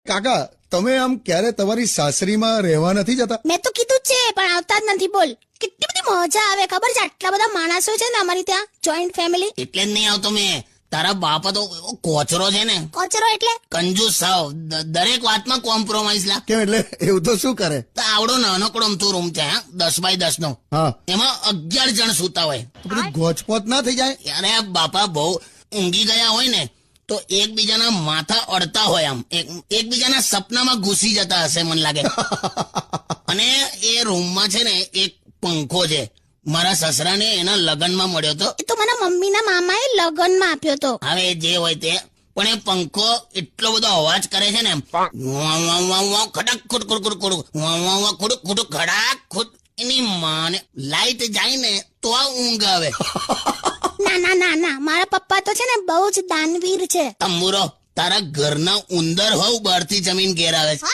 કાકા તમે આમ ક્યારે તમારી સાસરીમાં રહેવા નથી જતા? મેં તો કીધું જ છે પણ આવતા જ નથી. બોલ કેટલી બધી મજા આવે ખબર છે, આટલા બધા માણસો છે ને અમારી ત્યાં, જોઈન્ટ ફેમિલી. એટલે જ નહીં આવતો મેં. તારા બાપા તો એવો કોચરો છે ને, કોચરો એટલે કંજૂસ સાવ, દરેક વાતમાં કોમ્પ્રોમાઇઝ લા. કેમ એટલે એવું તો શું કરે? તો આવડો નાનકડો અમથો રૂમ છે, 10x10 નો, હા એમાં 11 જણ સૂતા હોય. તો બધી ગોચપોચ ના થઈ જાય? યારે આ બાપા બહુ ઊંઘી ગયા હોય ને તો એકબીજાના માથા અડતા હોય, આમ એકબીજાના સપનામાં ઘૂસી જતા હશે મને લાગે. અને એ રૂમમાં છે ને એક પંખો છે, મારા સસરાને એના લગ્નમાં મળ્યો તો. એ તો મારા મમ્મીના મામાએ લગ્નમાં આપ્યો તો. હવે જે હોય તે, પણ એ પંખો એટલો બધો અવાજ કરે છે ને, એમ ખડક ખુડ ખુડ ખુડ ખુડ ખુડ ખુડ ખડાક ખુડ. એની માને લાઈટ જાય ને તો આ ઊંઘ આવે. ના ના ના ના, મારા પપ્પા તો છે ને બહુ જ દાનવીર છે. તંબુરો, તારા ઘરના ઉંદર હોવ બહારથી જમીન ઘેર આવે છે.